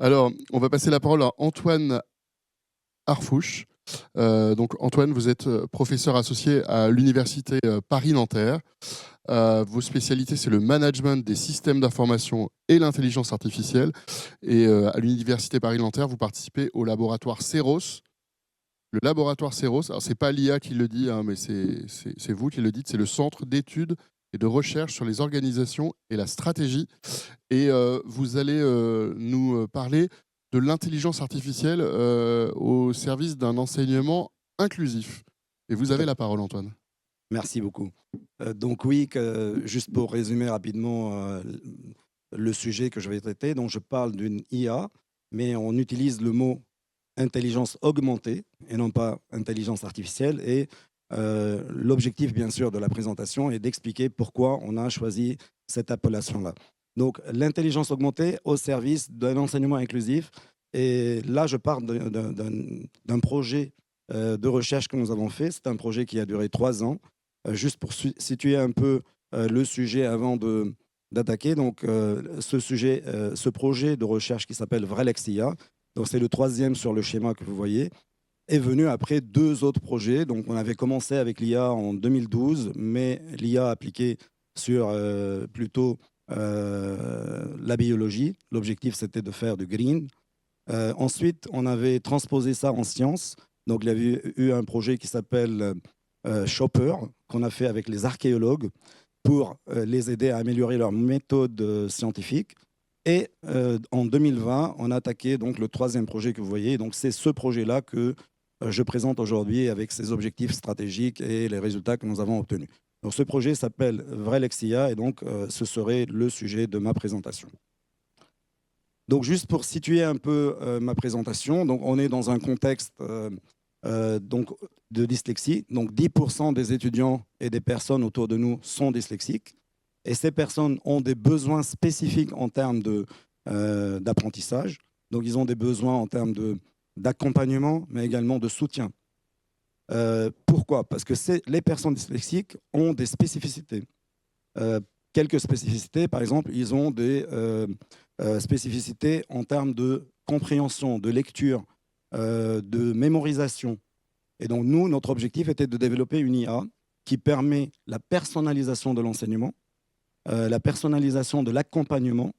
Alors, on va passer la parole à Antoine Harfouche. Donc Antoine, vous êtes professeur associé à l'université Paris-Nanterre. Vos spécialités, c'est le management des systèmes d'information et l'intelligence artificielle. Et à l'université Paris-Nanterre, vous participez au laboratoire CEROS. Le laboratoire CEROS, alors c'est pas l'IA qui le dit, hein, mais c'est vous qui le dites, c'est le Centre d'études et de recherche sur les organisations et la stratégie. Et vous allez nous parler de l'intelligence artificielle au service d'un enseignement inclusif. Et vous avez la parole, Antoine. Merci beaucoup. Donc oui, juste pour résumer rapidement le sujet que je vais traiter, donc je parle d'une IA, mais on utilise le mot intelligence augmentée et non pas intelligence artificielle. Et l'objectif, bien sûr, de la présentation est d'expliquer pourquoi on a choisi cette appellation-là. Donc l'intelligence augmentée au service d'un enseignement inclusif. Et là, je parle d'un projet de recherche que nous avons fait. C'est un projet qui a duré 3 ans. Juste pour situer un peu le sujet avant d'attaquer, donc ce projet de recherche qui s'appelle Vrelexia, donc c'est le 3e sur le schéma que vous voyez, est venu après 2 autres projets. Donc on avait commencé avec l'IA en 2012, mais l'IA appliquée sur plutôt la biologie. L'objectif, c'était de faire du green. Ensuite, on avait transposé ça en sciences. Donc il y avait eu un projet qui s'appelle Chopper, qu'on a fait avec les archéologues pour les aider à améliorer leur méthode scientifique. Et en 2020, on a attaqué donc, le 3e projet que vous voyez. Donc c'est ce projet-là que je présente aujourd'hui avec ses objectifs stratégiques et les résultats que nous avons obtenus. Donc ce projet s'appelle Vrelexia et donc ce serait le sujet de ma présentation. Donc juste pour situer un peu ma présentation, donc on est dans un contexte donc de dyslexie. Donc 10% des étudiants et des personnes autour de nous sont dyslexiques. Et ces personnes ont des besoins spécifiques en termes d'apprentissage. Donc ils ont des besoins en termes d'accompagnement, mais également de soutien. Pourquoi? Parce que les personnes dyslexiques ont des spécificités. Quelques spécificités, par exemple, ils ont des spécificités en termes de compréhension, de lecture, de mémorisation. Et donc, nous, notre objectif était de développer une IA qui permet la personnalisation de l'enseignement, la personnalisation de l'accompagnement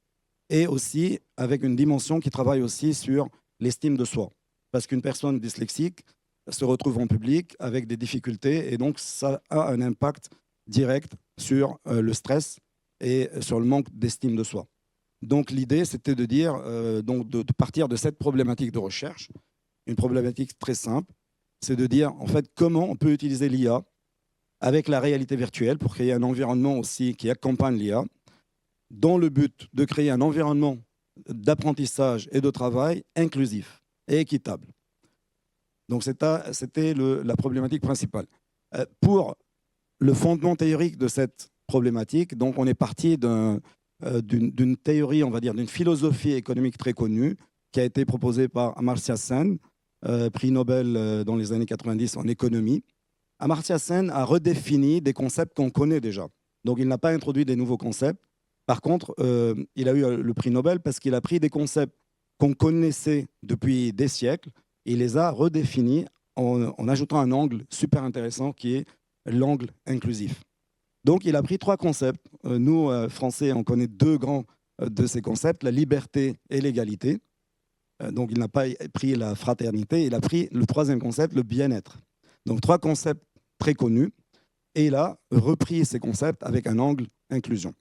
et aussi avec une dimension qui travaille aussi sur l'estime de soi. Parce qu'une personne dyslexique se retrouve en public avec des difficultés et donc ça a un impact direct sur le stress et sur le manque d'estime de soi. Donc l'idée, c'était de dire, de partir de cette problématique de recherche, une problématique très simple, c'est de dire en fait comment on peut utiliser l'IA avec la réalité virtuelle pour créer un environnement aussi qui accompagne l'IA, dans le but de créer un environnement d'apprentissage et de travail inclusif et équitable. Donc c'était la problématique principale. Pour le fondement théorique de cette problématique, donc on est parti d'une théorie, on va dire, d'une philosophie économique très connue qui a été proposée par Amartya Sen, prix Nobel dans les années 90 en économie. Amartya Sen a redéfini des concepts qu'on connaît déjà. Donc il n'a pas introduit des nouveaux concepts. Par contre, il a eu le prix Nobel parce qu'il a pris des concepts qu'on connaissait depuis des siècles. Il les a redéfinis en ajoutant un angle super intéressant qui est l'angle inclusif. Donc, il a pris 3 concepts. Nous, Français, on connaît 2 grands de ces concepts, la liberté et l'égalité. Donc, il n'a pas pris la fraternité, il a pris le 3e concept, le bien-être. Donc, 3 concepts très connus. Et il a repris ces concepts avec un angle inclusion.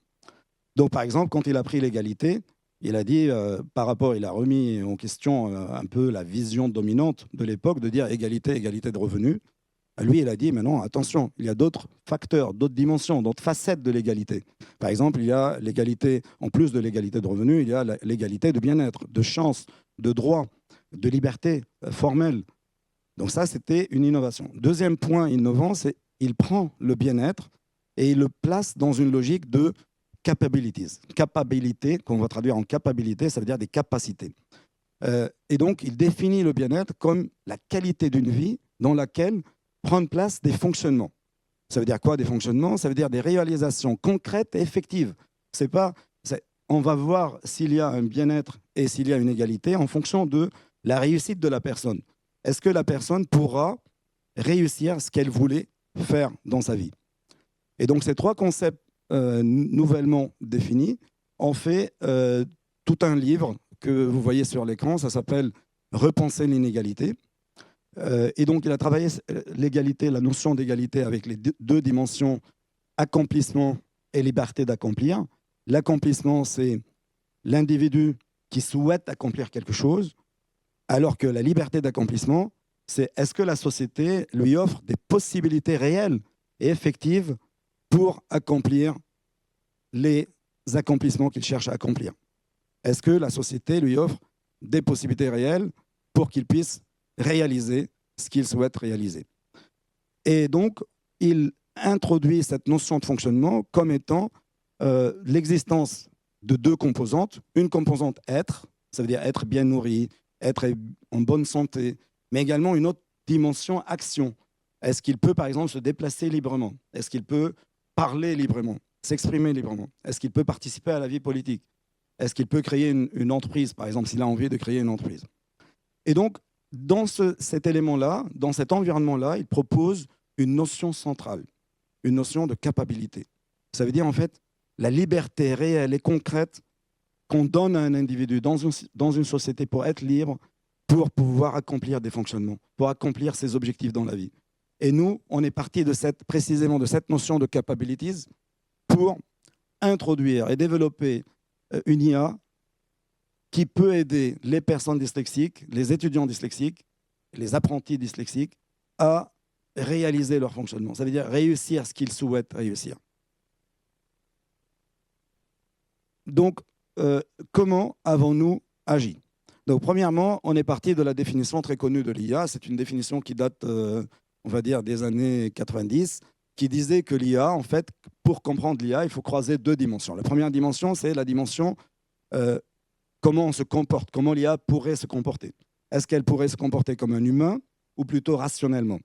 Donc, par exemple, quand il a pris l'égalité, il a dit, il a remis en question un peu la vision dominante de l'époque de dire égalité, égalité de revenus. Lui, il a dit, mais non, attention, il y a d'autres facteurs, d'autres dimensions, d'autres facettes de l'égalité. Par exemple, il y a l'égalité, en plus de l'égalité de revenus, il y a l'égalité de bien-être, de chance, de droit, de liberté formelle. Donc ça, c'était une innovation. 2e point innovant, c'est qu'il prend le bien-être et il le place dans une logique de capabilities. Capabilité, qu'on va traduire en capabilité, ça veut dire des capacités. Et donc, il définit le bien-être comme la qualité d'une vie dans laquelle prendre place des fonctionnements. Ça veut dire quoi, des fonctionnements? Ça veut dire des réalisations concrètes et effectives. on va voir s'il y a un bien-être et s'il y a une égalité en fonction de la réussite de la personne. Est-ce que la personne pourra réussir ce qu'elle voulait faire dans sa vie? Et donc, ces trois concepts nouvellement définis ont fait tout un livre que vous voyez sur l'écran. Ça s'appelle « Repenser l'inégalité ». Et donc, il a travaillé l'égalité, la notion d'égalité avec les deux dimensions, accomplissement et liberté d'accomplir. L'accomplissement, c'est l'individu qui souhaite accomplir quelque chose, alors que la liberté d'accomplissement, c'est est-ce que la société lui offre des possibilités réelles et effectives pour accomplir les accomplissements qu'il cherche à accomplir. Est-ce que la société lui offre des possibilités réelles pour qu'il puisse réaliser ce qu'il souhaite réaliser? Et donc, il introduit cette notion de fonctionnement comme étant l'existence de deux composantes. Une composante être, ça veut dire être bien nourri, être en bonne santé, mais également une autre dimension action. Est-ce qu'il peut, par exemple, se déplacer librement? Est-ce qu'il peut parler librement, s'exprimer librement? Est-ce qu'il peut participer à la vie politique? Est-ce qu'il peut créer une entreprise, par exemple, s'il a envie de créer une entreprise? Et donc, dans cet élément-là, dans cet environnement-là, il propose une notion centrale, une notion de capacité. Ça veut dire, en fait, la liberté réelle et concrète qu'on donne à un individu dans une société pour être libre, pour pouvoir accomplir des fonctionnements, pour accomplir ses objectifs dans la vie. Et nous, on est parti précisément de cette notion de capabilities pour introduire et développer une IA qui peut aider les personnes dyslexiques, les étudiants dyslexiques, les apprentis dyslexiques à réaliser leur fonctionnement. Ça veut dire réussir ce qu'ils souhaitent réussir. Donc, comment avons-nous agi? Donc, premièrement, on est parti de la définition très connue de l'IA. C'est une définition qui date, on va dire, des années 90, qui disait que l'IA, en fait, pour comprendre l'IA, il faut croiser deux dimensions. La première dimension, c'est la dimension comment on se comporte, comment l'IA pourrait se comporter. Est-ce qu'elle pourrait se comporter comme un humain ou plutôt rationnellement?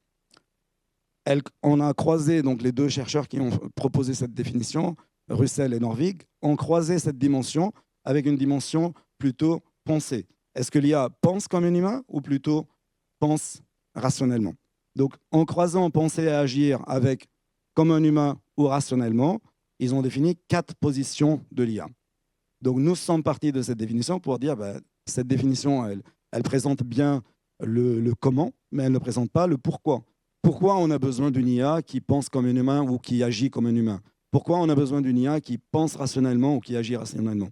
On a croisé, donc les deux chercheurs qui ont proposé cette définition, Russell et Norvig, ont croisé cette dimension avec une dimension plutôt pensée. Est-ce que l'IA pense comme un humain ou plutôt pense rationnellement? Donc, en croisant penser et agir avec comme un humain ou rationnellement, ils ont défini 4 positions de l'IA. Donc, nous sommes partis de cette définition pour dire cette définition, elle présente bien le comment, mais elle ne présente pas le pourquoi. Pourquoi on a besoin d'une IA qui pense comme un humain ou qui agit comme un humain? Pourquoi on a besoin d'une IA qui pense rationnellement ou qui agit rationnellement?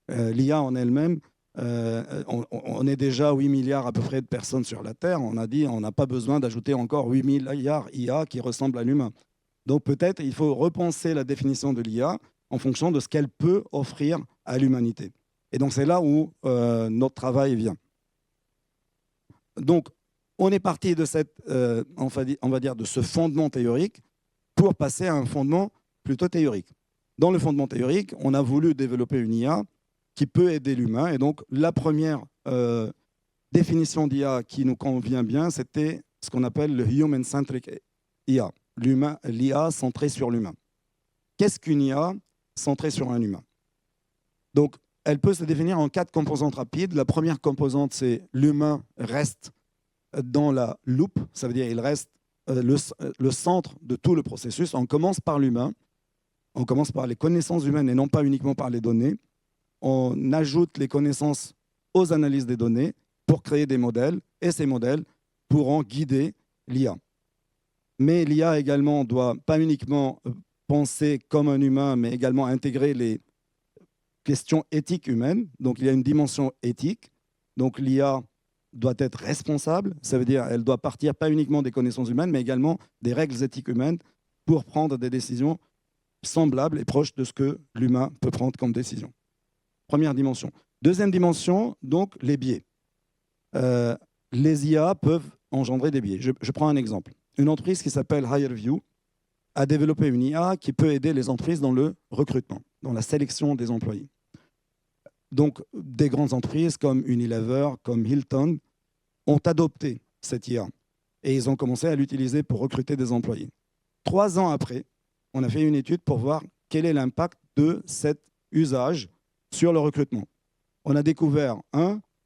L'IA en elle-même, on est déjà 8 milliards à peu près de personnes sur la Terre. On a dit on n'a pas besoin d'ajouter encore 8 milliards d'IA qui ressemblent à l'humain. Donc peut-être il faut repenser la définition de l'IA en fonction de ce qu'elle peut offrir à l'humanité. Et donc c'est là où notre travail vient. Donc on est parti de on va dire de ce fondement théorique pour passer à un fondement plutôt théorique. Dans le fondement théorique, on a voulu développer une IA qui peut aider l'humain. Et donc, la première définition d'IA qui nous convient bien, c'était ce qu'on appelle le Human-Centric IA, l'IA centrée sur l'humain. Qu'est-ce qu'une IA centrée sur un humain? Donc, elle peut se définir en 4 composantes rapides. La première composante, c'est l'humain reste dans la loupe. Ça veut dire qu'il reste le centre de tout le processus. On commence par l'humain. On commence par les connaissances humaines et non pas uniquement par les données. On ajoute les connaissances aux analyses des données pour créer des modèles, et ces modèles pourront guider l'IA. Mais l'IA également doit pas uniquement penser comme un humain, mais également intégrer les questions éthiques humaines. Donc il y a une dimension éthique. Donc l'IA doit être responsable, ça veut dire qu'elle doit partir pas uniquement des connaissances humaines, mais également des règles éthiques humaines pour prendre des décisions semblables et proches de ce que l'humain peut prendre comme décision. Première dimension. Deuxième dimension, donc les biais. Les IA peuvent engendrer des biais. Je prends un exemple. Une entreprise qui s'appelle HireVue a développé une IA qui peut aider les entreprises dans le recrutement, dans la sélection des employés. Donc, des grandes entreprises comme Unilever, comme Hilton, ont adopté cette IA et ils ont commencé à l'utiliser pour recruter des employés. 3 ans après, on a fait une étude pour voir quel est l'impact de cet usage sur le recrutement. On a découvert,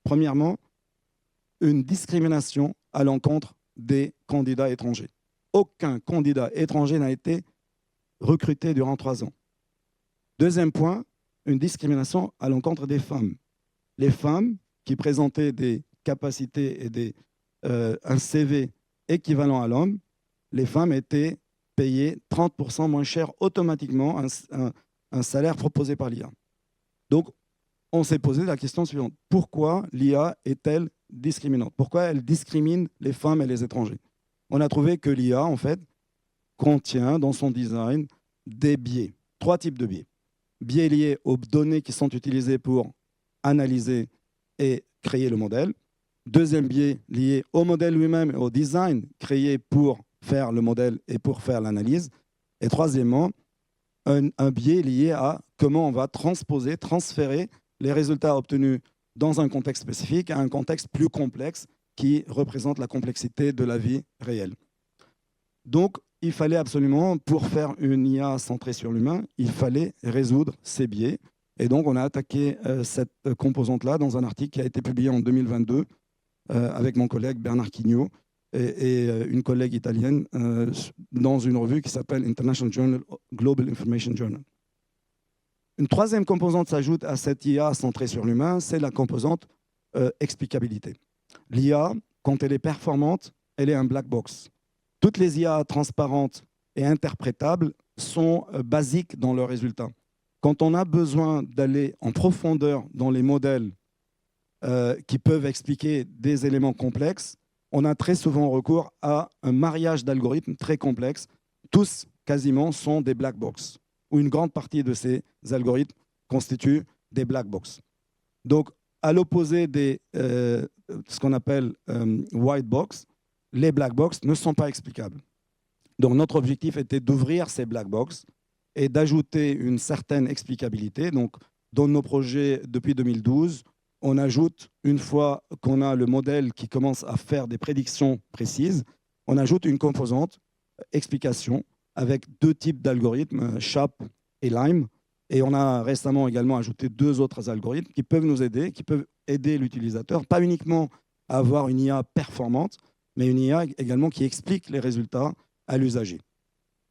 premièrement, une discrimination à l'encontre des candidats étrangers. Aucun candidat étranger n'a été recruté durant 3 ans. Deuxième point, une discrimination à l'encontre des femmes. Les femmes qui présentaient des capacités et un CV équivalent à l'homme, les femmes étaient payées 30% moins cher automatiquement un salaire proposé par l'IA. Donc, on s'est posé la question suivante. Pourquoi l'IA est-elle discriminante? Pourquoi elle discrimine les femmes et les étrangers? On a trouvé que l'IA, en fait, contient dans son design des biais. 3 types de biais. Biais liés aux données qui sont utilisées pour analyser et créer le modèle. Deuxième biais lié au modèle lui-même et au design créé pour faire le modèle et pour faire l'analyse. Et troisièmement, un biais lié à comment on va transférer les résultats obtenus dans un contexte spécifique à un contexte plus complexe qui représente la complexité de la vie réelle. Donc, il fallait absolument, pour faire une IA centrée sur l'humain, il fallait résoudre ces biais. Et donc, on a attaqué cette composante-là dans un article qui a été publié en 2022 avec mon collègue Bernard Quignot et une collègue italienne dans une revue qui s'appelle International Journal Global Information Journal. Une troisième composante s'ajoute à cette IA centrée sur l'humain, c'est la composante explicabilité. L'IA, quand elle est performante, elle est un black box. Toutes les IA transparentes et interprétables sont basiques dans leurs résultats. Quand on a besoin d'aller en profondeur dans les modèles qui peuvent expliquer des éléments complexes, on a très souvent recours à un mariage d'algorithmes très complexes. Tous, quasiment, sont des black box, ou une grande partie de ces algorithmes constituent des black box. Donc, à l'opposé de ce qu'on appelle white box, les black box ne sont pas explicables. Donc, notre objectif était d'ouvrir ces black box et d'ajouter une certaine explicabilité. Donc, dans nos projets depuis 2012, on ajoute, une fois qu'on a le modèle qui commence à faire des prédictions précises, on ajoute une composante explication avec 2 types d'algorithmes, SHAP et LIME. Et on a récemment également ajouté 2 autres algorithmes qui peuvent nous aider, qui peuvent aider l'utilisateur, pas uniquement à avoir une IA performante, mais une IA également qui explique les résultats à l'usager.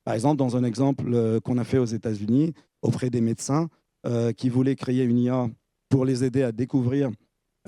Par exemple, dans un exemple qu'on a fait aux États-Unis auprès des médecins qui voulaient créer une IA pour les aider à découvrir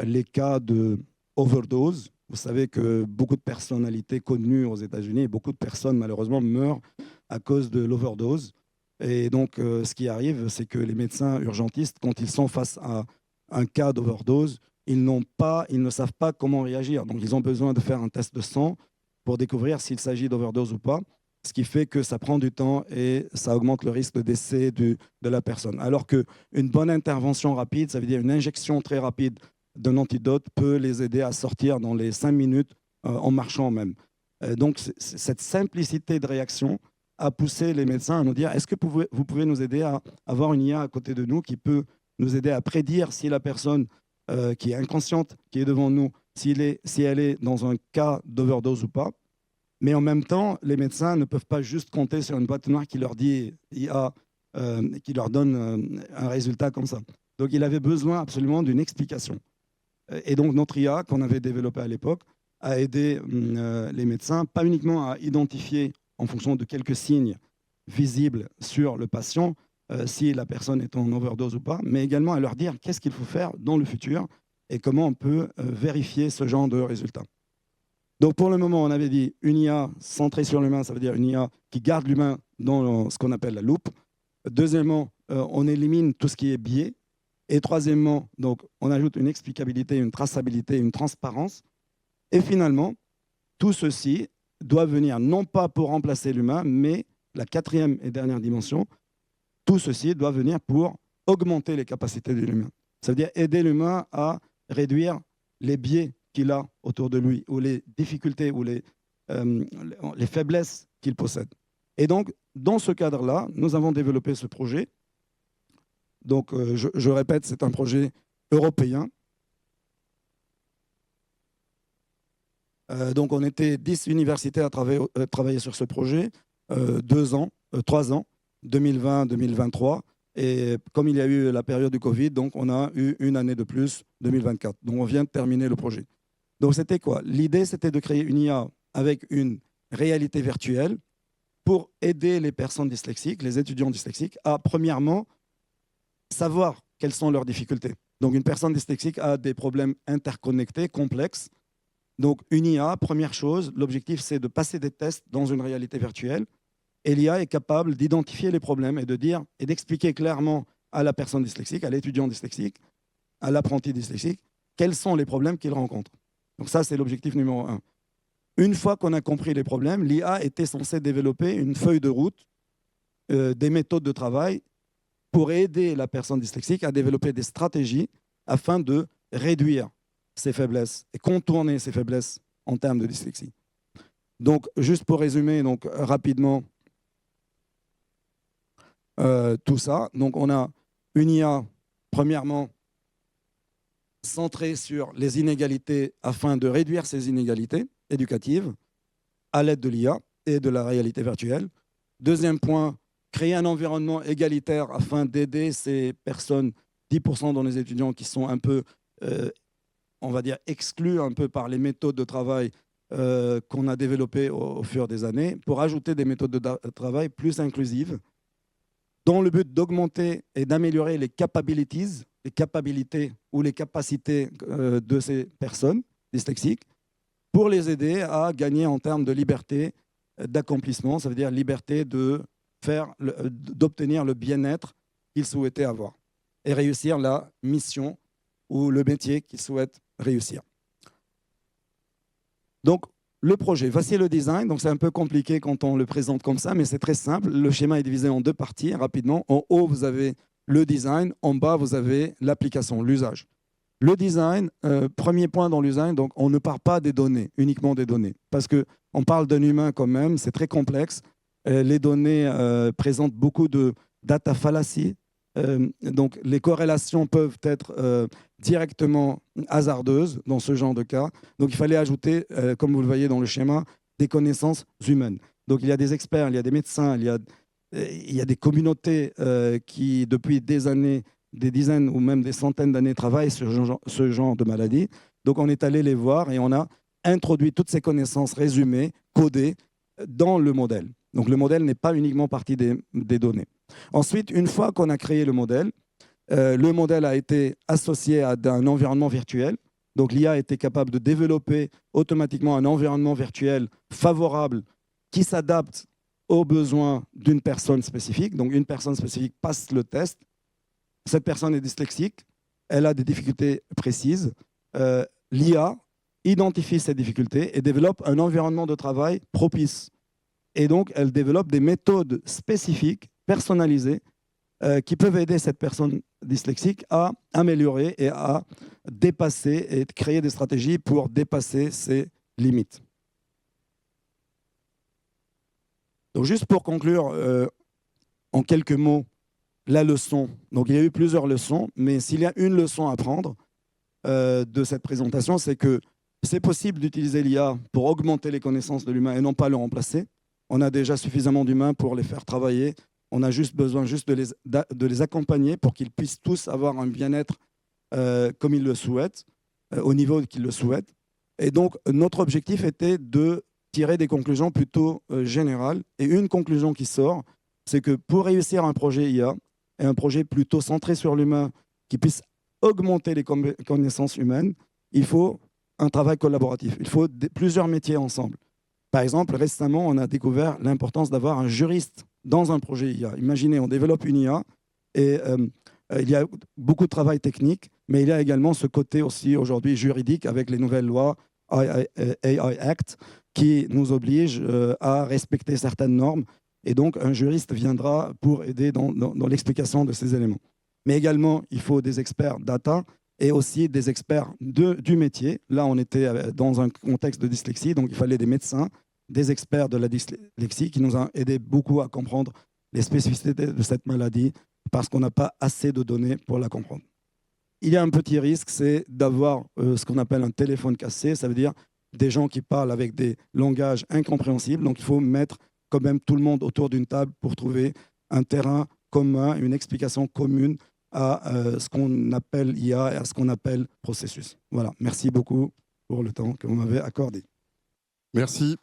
les cas de overdose. Vous savez que beaucoup de personnalités connues aux États-Unis, beaucoup de personnes malheureusement meurent à cause de l'overdose. Et donc, ce qui arrive, c'est que les médecins urgentistes, quand ils sont face à un cas d'overdose, ils ne savent pas comment réagir. Donc, ils ont besoin de faire un test de sang pour découvrir s'il s'agit d'overdose ou pas, ce qui fait que ça prend du temps et ça augmente le risque de décès de la personne. Alors qu'une bonne intervention rapide, ça veut dire une injection très rapide d'un antidote, peut les aider à sortir dans les 5 minutes en marchant même. Donc, cette simplicité de réaction a poussé les médecins à nous dire: est-ce que vous pouvez nous aider à avoir une IA à côté de nous qui peut nous aider à prédire si la personne qui est inconsciente, qui est devant nous, si elle est dans un cas d'overdose ou pas. Mais en même temps, les médecins ne peuvent pas juste compter sur une boîte noire qui leur dit IA, qui leur donne un résultat comme ça. Donc, il avait besoin absolument d'une explication. Et donc, notre IA qu'on avait développée à l'époque a aidé les médecins, pas uniquement à identifier en fonction de quelques signes visibles sur le patient, si la personne est en overdose ou pas, mais également à leur dire qu'est-ce qu'il faut faire dans le futur et comment on peut vérifier ce genre de résultats. Donc, pour le moment, on avait dit une IA centrée sur l'humain, ça veut dire une IA qui garde l'humain dans ce qu'on appelle la loupe. Deuxièmement, on élimine tout ce qui est biais. Et troisièmement, donc, on ajoute une explicabilité, une traçabilité, une transparence. Et finalement, tout ceci doit venir non pas pour remplacer l'humain, mais la 4e et dernière dimension, tout ceci doit venir pour augmenter les capacités de l'humain. Ça veut dire aider l'humain à réduire les biais qu'il a autour de lui, ou les difficultés, ou les faiblesses qu'il possède. Et donc, dans ce cadre-là, nous avons développé ce projet. Donc, je répète, c'est un projet européen. Donc, on était 10 universités à travailler sur ce projet, 3 ans, 2020-2023. Et comme il y a eu la période du Covid, donc on a eu une année de plus, 2024. Donc on vient de terminer le projet. Donc c'était quoi? L'idée, c'était de créer une IA avec une réalité virtuelle pour aider les personnes dyslexiques, les étudiants dyslexiques, à premièrement savoir quelles sont leurs difficultés. Donc une personne dyslexique a des problèmes interconnectés, complexes. Donc une IA, première chose, l'objectif c'est de passer des tests dans une réalité virtuelle. Et l'IA est capable d'identifier les problèmes et de dire et d'expliquer clairement à la personne dyslexique, à l'étudiant dyslexique, à l'apprenti dyslexique, quels sont les problèmes qu'il rencontre. Donc ça, c'est l'objectif numéro 1. Une fois qu'on a compris les problèmes, l'IA était censée développer une feuille de route, des méthodes de travail pour aider la personne dyslexique à développer des stratégies afin de réduire ses faiblesses et contourner ses faiblesses en termes de dyslexie. Donc, juste pour résumer donc, rapidement tout ça, donc on a une IA, premièrement, centrée sur les inégalités afin de réduire ces inégalités éducatives à l'aide de l'IA et de la réalité virtuelle. Deuxième point, créer un environnement égalitaire afin d'aider ces personnes, 10% dans les étudiants qui sont un peu, on va dire, exclus un peu par les méthodes de travail qu'on a développées au fur des années, pour ajouter des méthodes de travail plus inclusives, dans le but d'augmenter et d'améliorer les capabilities, les capacités ou les capacités de ces personnes dyslexiques, pour les aider à gagner en termes de liberté d'accomplissement, ça veut dire liberté d'obtenir le bien-être qu'ils souhaitaient avoir et réussir la mission ou le métier qu'ils souhaitent réussir. Donc, le projet, voici le design. Donc, c'est un peu compliqué quand on le présente comme ça, mais c'est très simple. Le schéma est divisé en deux parties, rapidement. En haut, vous avez le design. En bas, vous avez l'application, l'usage. Le design, premier point dans le design, donc on ne part pas des données, uniquement des données, parce qu'on parle d'un humain quand même, c'est très complexe. Les données présentent beaucoup de data fallacy, donc les corrélations peuvent être directement hasardeuses dans ce genre de cas. Donc il fallait ajouter, comme vous le voyez dans le schéma, des connaissances humaines. Donc il y a des experts, il y a des médecins, il y a des communautés qui, depuis des années, des dizaines ou même des centaines d'années travaillent sur ce genre de maladie. Donc on est allé les voir et on a introduit toutes ces connaissances résumées, codées dans le modèle. Donc le modèle n'est pas uniquement partie des données. Ensuite, une fois qu'on a créé le modèle a été associé à un environnement virtuel. Donc l'IA était capable de développer automatiquement un environnement virtuel favorable qui s'adapte aux besoins d'une personne spécifique. Donc une personne spécifique passe le test. Cette personne est dyslexique, elle a des difficultés précises. L'IA identifie ces difficultés et développe un environnement de travail propice. Et donc, elle développe des méthodes spécifiques, personnalisées, qui peuvent aider cette personne dyslexique à améliorer et à dépasser et créer des stratégies pour dépasser ses limites. Donc, juste pour conclure, en quelques mots, la leçon. Donc, il y a eu plusieurs leçons, mais s'il y a une leçon à prendre de cette présentation, c'est que c'est possible d'utiliser l'IA pour augmenter les connaissances de l'humain et non pas le remplacer. On a déjà suffisamment d'humains pour les faire travailler. On a juste besoin de les accompagner pour qu'ils puissent tous avoir un bien-être comme ils le souhaitent, au niveau qu'ils le souhaitent. Et donc, notre objectif était de tirer des conclusions plutôt générales. Et une conclusion qui sort, c'est que pour réussir un projet IA, et un projet plutôt centré sur l'humain, qui puisse augmenter les connaissances humaines, il faut un travail collaboratif. Il faut plusieurs métiers ensemble. Par exemple, récemment, on a découvert l'importance d'avoir un juriste dans un projet IA. Imaginez, on développe une IA et il y a beaucoup de travail technique, mais il y a également ce côté aussi aujourd'hui juridique avec les nouvelles lois AI Act qui nous obligent à respecter certaines normes. Et donc, un juriste viendra pour aider dans l'explication de ces éléments. Mais également, il faut des experts data et aussi des experts du métier. Là, on était dans un contexte de dyslexie, donc il fallait des médecins, des experts de la dyslexie qui nous ont aidé beaucoup à comprendre les spécificités de cette maladie parce qu'on n'a pas assez de données pour la comprendre. Il y a un petit risque, c'est d'avoir ce qu'on appelle un téléphone cassé, ça veut dire des gens qui parlent avec des langages incompréhensibles, donc il faut mettre quand même tout le monde autour d'une table pour trouver un terrain commun, une explication commune à ce qu'on appelle IA et à ce qu'on appelle processus. Voilà, merci beaucoup pour le temps que vous m'avez accordé. Merci.